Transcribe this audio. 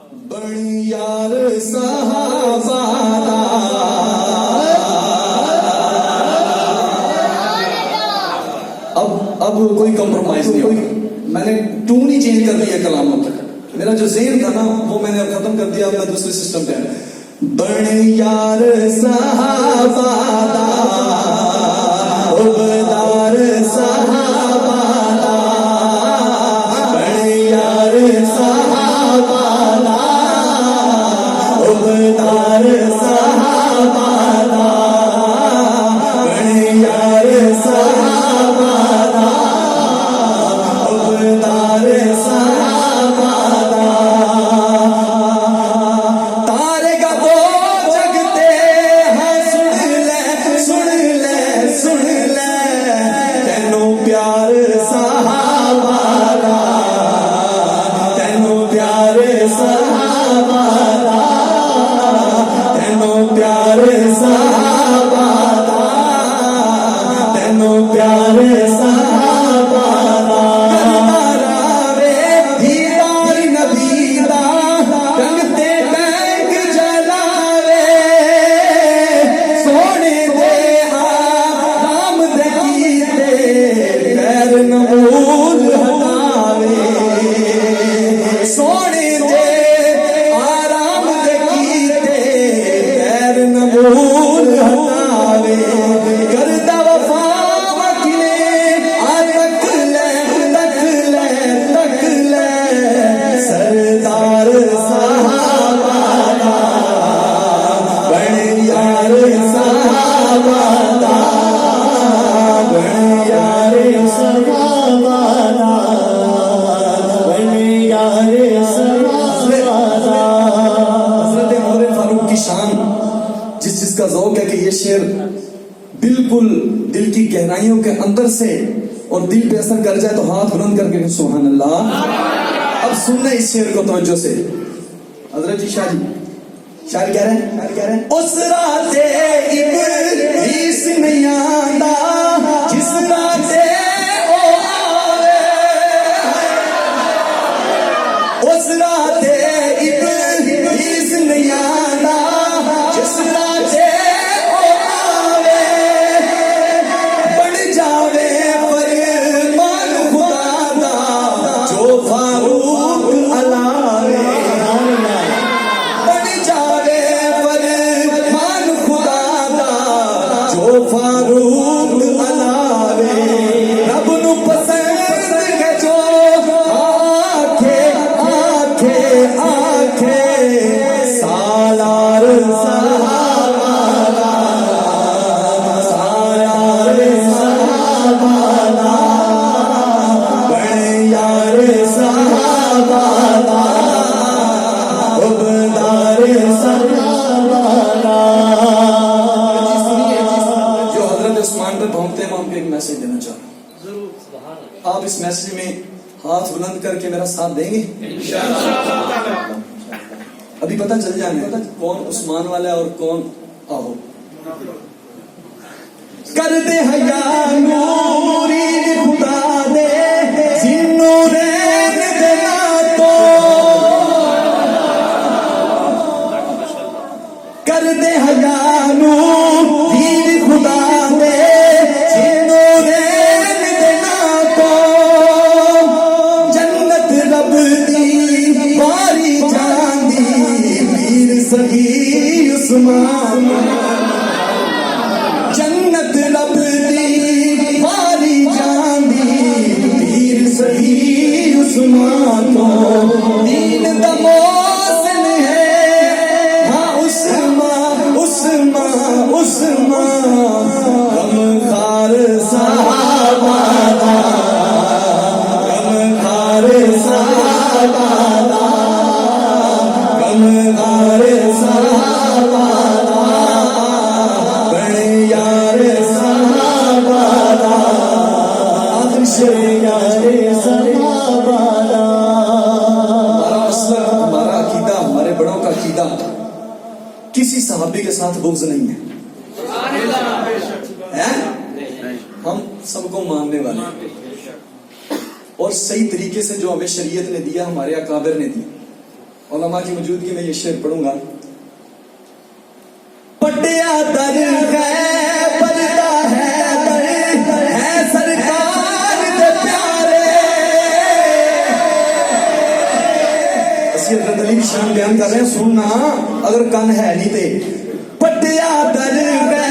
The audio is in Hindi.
बड़ी यार साहबा अब कोई कंप्रोमाइज नहीं होगा। मैंने टून ही चेंज कर दिया कलामों का। मेरा जो ज़ेन था ना वो मैंने खत्म कर दिया। मैं दूसरे सिस्टम पे बड़े यार साहबा उबदार साहबा बड़े यार साहबा उबदार साहबा बड़े यार साहबा उबदार साहबा तारे का दो जगते हैं सुन ले तेनों प्यार साहबा तेनों प्यार साहबा तेनों प्यार साहबा तेनों प्यार साहबा जिसका ज़ौक़ है कि ये शेर बिल्कुल दिल की गहराइयों के अंदर से और दिल पे असर कर जाए तो हाथ बुलंद करके सुभान अल्लाह। अब सुनना इस शेर को तवज्जो से। हज़रत जी शायर कह रहे हैं उस राते इब्लीस नहीं आंदा जिस राते ओ आवे उस राते इब्लीस नहीं आंदा जिस राते ओ आवे बन जावे फरमान खुदा दा जो फारूक अलावे बन जावे फरमान खुदा दा जो फारूक अलावे रब नु पसंद है जो आखे आखे आखे सालार साहबा सालार साहबा बड़े यार साहबा उबदार साहबा। जो हजरत उस्मान पे भौंकते हैं मैं उनको एक मैसेज देना चाह रहा हूँ। आप इस मैसेज में हाथ बुलंद करके मेरा साथ देंगे? अभी पता चल जाएगा कौन उस्मान वाला है और कौन आहो। कर दे हया नूरी खुदा दे जिन्नू रैन देना तो कर दे हया नूरी खुदा दे जिन्नू रैन देना तो जन्नत रब दी बारी जांदी पीर सही उस्मान जन्नत रब दी बारी जांदी पीर सही उस्मान दीन दा मोहसिन है हाँ उस्मान गमखार साहबा गमखार साहबा गमखार साहबा बड़े यार साहबा आखिर यार साहबा। हमारा मसला हमारा अकीदा हमारे बड़ों का अकीदा किसी सहाबी के साथ बुग़्ज़ नहीं है। हम सबको मानने वाले और सही तरीके से जो हमें शरीयत ने दिया हमारे अकाबिर ने दिया उलमा की मौजूदगी में ये शेर पढ़ूंगा। पटिया दर है पर्दा है सरकार दे प्यारे। असलियत दलील शान बयान कर रहे हैं, सुनना अगर कन है नहीं ते। पटिया दर है